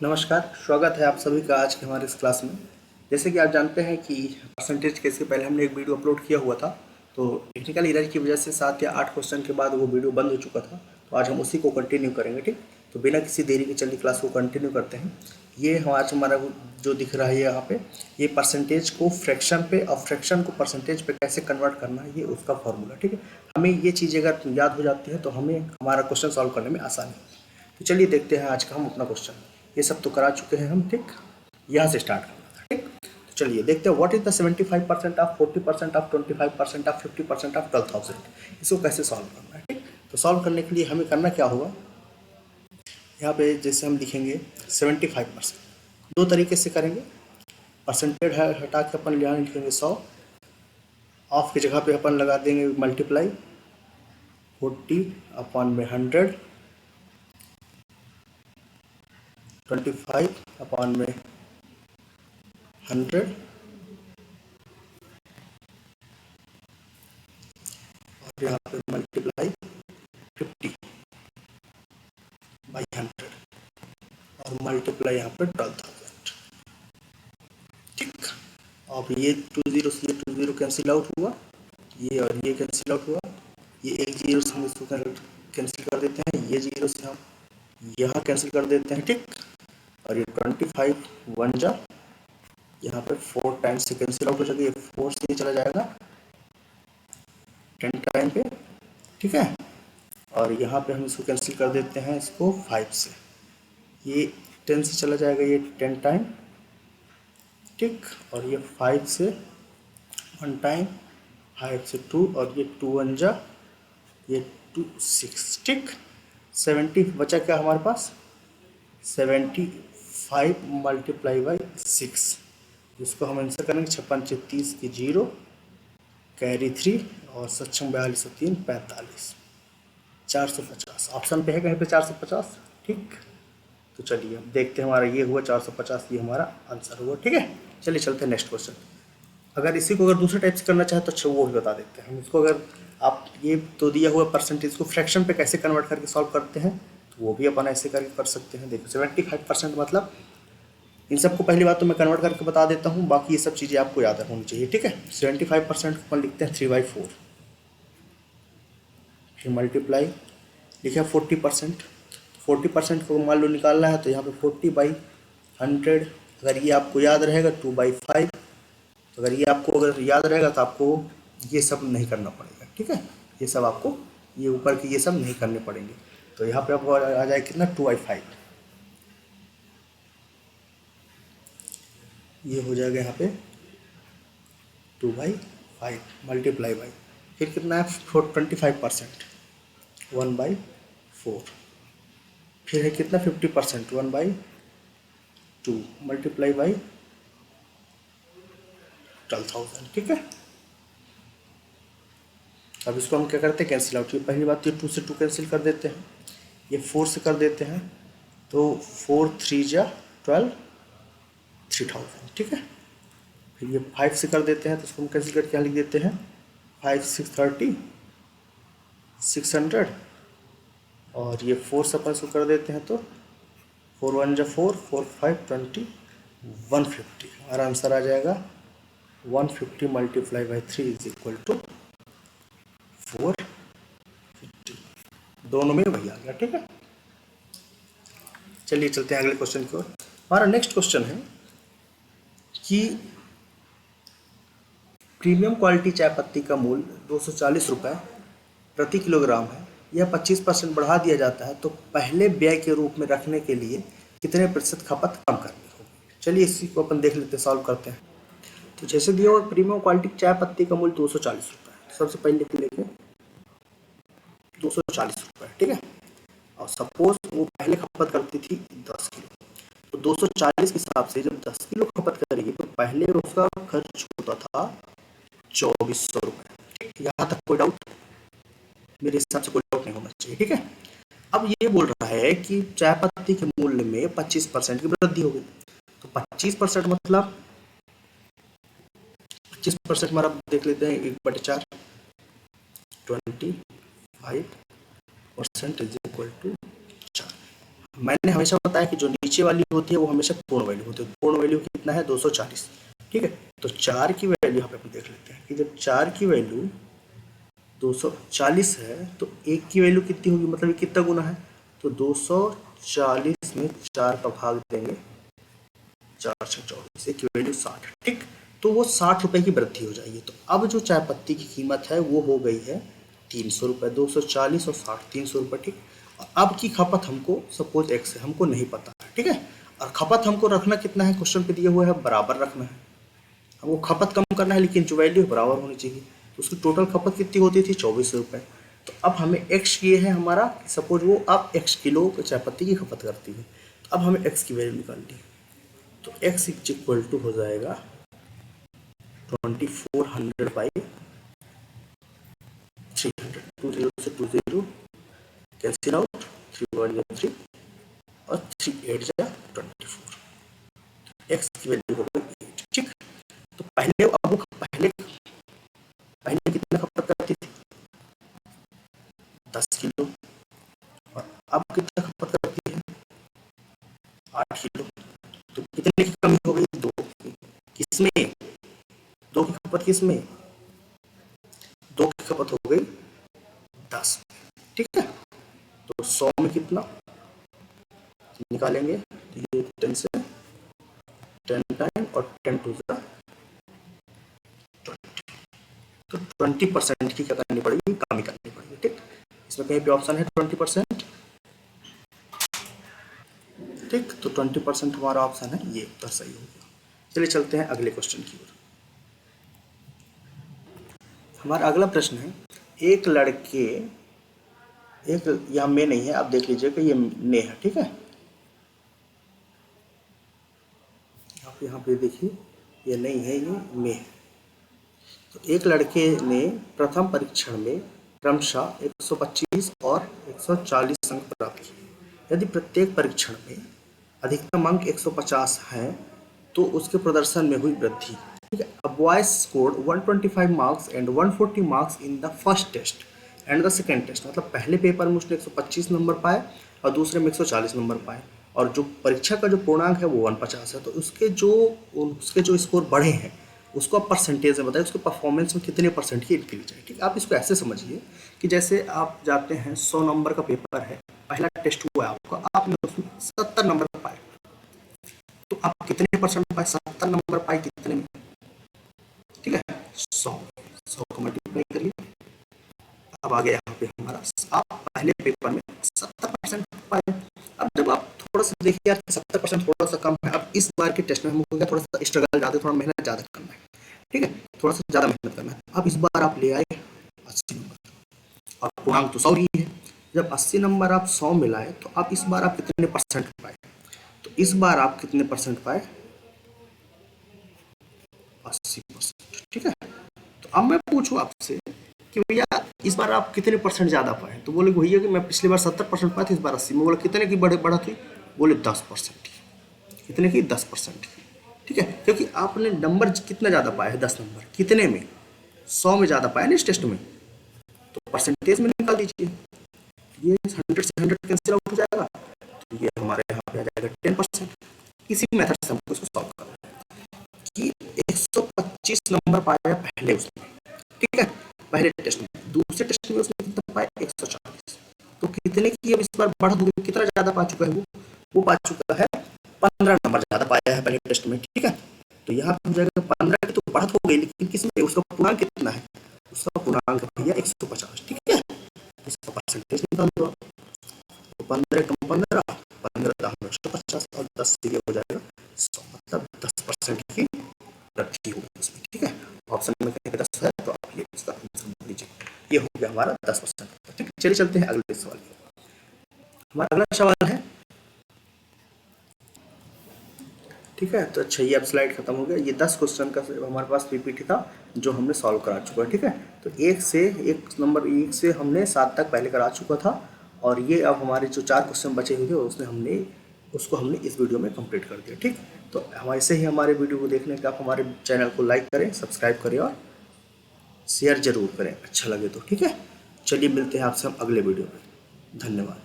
नमस्कार, स्वागत है आप सभी का आज के हमारे इस क्लास में। जैसे कि आप जानते हैं कि परसेंटेज केस के पहले हमने एक वीडियो अपलोड किया हुआ था, तो टेक्निकल एरर की वजह से 7 या 8 क्वेश्चन के बाद वो वीडियो बंद हो चुका था। तो आज हम उसी को कंटिन्यू करेंगे, ठीक। तो बिना किसी देरी के चलिए क्लास को कंटिन्यू करते हैं। ये आज हमारा जो दिख रहा है यहाँ पे, ये परसेंटेज को फ्रैक्शन पे और फ्रैक्शन को परसेंटेज पे कैसे कन्वर्ट करना है, ये उसका फॉर्मूला, ठीक है। हमें ये चीज़ अगर याद हो जाती है तो हमें हमारा क्वेश्चन सॉल्व करने में आसानी है। तो चलिए देखते हैं आज का हम अपना क्वेश्चन। ये सब तो करा चुके हैं हम, ठीक। यहाँ से स्टार्ट करना था, ठीक। तो चलिए देखते हैं, what is the 75% of 40% of 25% of 50% of 12,000। इसको कैसे सॉल्व करना है, ठीक। तो सॉल्व करने के लिए हमें करना क्या होगा, यहाँ पे जैसे हम लिखेंगे 75%, दो तरीके से करेंगे। परसेंटेज हटा के अपन यहाँ लिखेंगे 100, ऑफ की जगह पे अपन लगा देंगे मल्टीप्लाई 40/100, 25/100 और यहाँ पे मल्टीप्लाई 50/100 और मल्टीप्लाई यहाँ पे 12,000, ठीक। अब ये 20 से ये 20 कैंसिल आउट हुआ, ये और ये कैंसिल आउट हुआ, ये एक जीरो से हम इसको कैंसिल कर देते हैं, ये जीरो से हम यहाँ कैंसिल कर देते हैं, ठीक। और ये 25 1 जा, यहाँ पे 4 टाइम्स से कैंसिल आउट हो जाएगा, ये 4 से ही चला जाएगा 10 टाइम पे, ठीक है। और यहाँ पे हम इसको कैंसिल कर देते हैं, इसको 5 से, ये 10 से चला जाएगा, ये 10 टाइम, ठीक। और ये 5 से 1 टाइम, 5 से 2 और ये 2 1 जा, ये 2 6, ठीक। 70 बचा क्या हमारे पास, 75 मल्टीप्लाई बाई 6, जिसको हम आंसर करेंगे 56 30 की 0, कैरी 3 और सक्षम 42 3 45, 450। ऑप्शन पे है कहीं पे 450, ठीक। तो चलिए अब देखते हैं, हमारा ये हुआ 450, ये हमारा आंसर हुआ, ठीक है। चलिए चलते हैं नेक्स्ट क्वेश्चन। अगर इसी को अगर दूसरे टाइप से करना चाहे तो अच्छा वो भी बता देते हैं हम इसको। अगर आप ये तो दिया हुआ परसेंटेज को फ्रैक्शन पे कैसे कन्वर्ट करके सॉल्व करते हैं, तो वो भी अपन ऐसे करके कर सकते हैं। देखो 75% मतलब, इन सबको पहली बात तो मैं कन्वर्ट करके बता देता हूँ, बाकी ये सब चीज़ें आपको याद होनी चाहिए, ठीक है। 75% को अपन लिखते हैं 3/4, फिर मल्टीप्लाई लिखा 40%, 40% को मान लो निकालना है तो यहाँ पे 40/100, अगर ये आपको याद रहेगा 2/5, तो अगर ये आपको अगर याद रहेगा तो आपको ये सब नहीं करना पड़ेगा, ठीक है। ये सब आपको, ये ऊपर के ये सब नहीं करने पड़ेंगे। तो यहाँ पे आपको आ जाए कितना, 2/5, ये हो जाएगा यहाँ पे 2/5 मल्टीप्लाई बाई, फिर कितना है 25%, 1/4, फिर है कितना 50%, 1/2 मल्टीप्लाई बाई 12,000, ठीक है। अब इसको हम क्या करते हैं, कैंसिल आउट। पहली बात, ये 2 से 2 कैंसिल कर देते हैं, ये 4 से कर देते हैं, तो 4 3 जा 12, 3000, ठीक है। फिर ये 5 से कर देते हैं तो इसको हम कैंसिल करके क्या लिख देते हैं, 5 6 30, 600, और ये 4 से अपन इसको कर देते हैं तो 4 1 जा 4, 4 5 20, 150। हमारा आंसर आ जाएगा 150 multiply by 3 is equal to 450, दोनों में वही आ गया, ठीक है। चलिए चलते हैं अगले क्वेश्चन की ओर। हमारा नेक्स्ट क्वेश्चन है कि प्रीमियम क्वालिटी चाय पत्ती का मूल्य 240 रुपये प्रति किलोग्राम है, यह 25% बढ़ा दिया जाता है, तो पहले व्यय के रूप में रखने के लिए कितने प्रतिशत खपत कम करनी होगी। चलिए इसी को अपन देख लेते हैं, सॉल्व करते हैं। तो जैसे दिया हुआ प्रीमियम क्वालिटी चाय पत्ती का मूल्य 240 रुपये, सबसे पहले लिख लेंगे 240 रुपये, ठीक है। और सपोज वो पहले खपत करती थी 10 किलो, तो 240 के हिसाब से जब 10 किलो खपत करेगी तो पहले उसका खर्च होता था 2400 रुपये। यहाँ तक कोई डाउट, मेरे हिसाब से कोई डाउट नहीं होना चाहिए, ठीक है। अब ये बोल रहा है कि चाय पत्ती के मूल्य में 25% की वृद्धि हो गई, तो 25% मतलब 25% हमारा देख लेते हैं 1/4, 25% इज इक्वल टू 4। मैंने हमेशा बताया कि जो नीचे वाली होती है वो हमेशा पूर्ण वैल्यू होती है। पूर्ण वैल्यू कितना है? 240। ठीक है, तो 4 की वैल्यू यहाँ पे अपन देख लेते हैं कि जब 4 की वैल्यू 240 है तो 1 की वैल्यू कितनी होगी, मतलब ये कितना गुना है? तो 240 में 4 का भाग देंगे, 4 से 24, एक की वैल्यू 60। ठीक, तो वो 60 रुपए की वृद्धि हो जाएगी। तो अब जो चाय पत्ती की कीमत है वो हो गई है 300 रुपये। 240 और 60, 300 रुपये। ठीक, और अब की खपत हमको सपोज एक्स है, हमको नहीं पता है। ठीक है, और खपत हमको रखना कितना है, क्वेश्चन पे दिया हुआ है बराबर रखना है। हमको खपत कम करना है लेकिन जो वैल्यू बराबर होनी चाहिए। तो उसकी टोटल खपत कितनी होती थी? 24 रुपये। तो अब हमें एक्स ये है हमारा, सपोज वो अब एक्स किलो चाय पत्ती की खपत करती है, तो अब हमें एक्स की वैल्यू निकालनी है। तो x इक्वल टू हो जाएगा 2400 बाई 300। 20 से 20 कैंसिल आउट, 3 1 3 और 3 8 जा 24। x की वैल्यू हो गई 8। ठीक, तो पहले अब वो पहले पहले कितना खपत करती थी? 10 किलो, और अब कितना खपत करती है? 8 किलो। तो कितने की कमी हो गई? 2 की। किसमें? 2 की खपत किसमें? 2 की खपत हो गई 10। ठीक है, तो 100 में कितना निकालेंगे? तो ये 10 से 10 टाइम और 10 टू ज़ा 20। तो 20% की क्या करनी पड़ेगी? कमी करनी पड़ेगी। ठीक, इसमें कहीं पे ऑप्शन है 20%। ठीक, तो 20% हमारा ऑप्शन है, ये उत्तर सही हो गया। चलिए चलते हैं अगले क्वेश्चन की ओर। हमारा अगला प्रश्न है, एक लड़के, एक यहाँ में नहीं है, आप देख लीजिएगा ये ने है। ठीक है, आप यहाँ पे देखिए ये नहीं है, ये में है। तो एक लड़के ने प्रथम परीक्षण में क्रमशः 125 और 140 अंक प्राप्त किए। यदि प्रत्येक परीक्षण में अधिकतम अंक 150 हैं तो उसके प्रदर्शन में हुई वृद्धि। ठीक है, a boy scored 125 marks and 140 marks in the first test and the second test. मतलब पहले पेपर में उसने 125 नंबर पाए और दूसरे में 140 नंबर पाए, और जो परीक्षा का जो पूर्णांक है वो 150 है। तो उसके जो स्कोर बढ़े हैं उसको आप परसेंटेज में बताइए, उसके परफॉर्मेंस में कितने परसेंट की इंक्रीज है। ठीक है, आप इसको ऐसे समझिए कि जैसे आप जाते हैं 100 नंबर का पेपर है, पहला टेस्ट हुआ है आपका, आपने उसमें 70 नंबर पाए, तो आप कितने परसेंट पाए? 70 नंबर पाए कितने में? ठीक है, 100 को मल्टीप्लाई करिए। अब आ गया यहाँ पे हमारा, आप पहले पेपर में 70% पाए। अब जब आप थोड़ा सा देखिए यार 70% थोड़ा सा कम है, अब इस बार के टेस्ट में हमको थोड़ा सा स्ट्रगल ज़्यादा, थोड़ा मेहनत ज़्यादा करना है। ठीक है, थोड़ा सा ज़्यादा मेहनत करना है। अब इस बार आप ले आए 80 नंबर, और पूर्णांक तो 100 ही है। जब 80 नंबर आप 100 में लाए तो अब इस बार आप कितने परसेंट पाए? तो इस बार आप कितने परसेंट पाए? 80%। ठीक है, तो अब मैं पूछूं आपसे कि भैया इस बार आप कितने परसेंट ज़्यादा पाए? तो बोले भैया कि मैं पिछली बार 70% पाए थे, इस बार 80 में। बोला कितने की बढ़त हुई? बोले 10% की। कितने की? 10% की। ठीक है, क्योंकि आपने नंबर कितना ज़्यादा पाया है? 10 नंबर। कितने में? 100 में ज़्यादा पाया ना इस टेस्ट में, तो परसेंटेज में निकाल दीजिए। ये 100 से 100 कैंसिल आउट हो जाएगा, तो ये हमारे यहाँ पे आ जाएगा 10%। इसी मेथड से हमको इसको सॉल्व करना है कि 125 नंबर पाया पहले उसने। ठीक है, पहले टेस्ट में। दूसरे टेस्ट में उसने कितना पाया? 140। तो कितने की अब इस बार बढ़त हो गई? कितना ज्यादा पा चुका है वो पा चुका है 15 नंबर ज्यादा पाया है पहले टेस्ट में। ठीक है, तो यहाँ पे हो जाएगा 15 की तो बढ़त हो गई, लेकिन किसमें? उसका पूर्णांक कितना है? उसका पूर्णांक भैया 150। ठीक है, इसका परसेंटेज निकाल दो। तो 15 कम 15, 15 150 और 10 से हो जाएगा 100, मतलब 10% की वृद्धि होगी उसमें। ठीक है, ऑप्शन में कहीं 10 है तो आप ये इसका आंसर मान लीजिए। ये हो गया हमारा 10%। ठीक है, चलिए चलते हैं अगले सवाल की। हमारा अगला सवाल है, ठीक है, तो अच्छा ये अब स्लाइड खत्म हो गया। ये 10 क्वेश्चन का हमारे पास पीपीटी था जो हमने सॉल्व करा चुका है। ठीक है, तो एक से हमने 7 तक पहले करा चुका था, और ये अब हमारे जो 4 क्वेश्चन बचे हुए थे उसको हमने इस वीडियो में कंप्लीट कर दिया। ठीक, तो ऐसे ही हमारे वीडियो को देखने के आप हमारे चैनल को लाइक करें, सब्सक्राइब करें और शेयर जरूर करें अच्छा लगे तो। ठीक है, चलिए मिलते हैं आपसे हम अगले वीडियो में। धन्यवाद।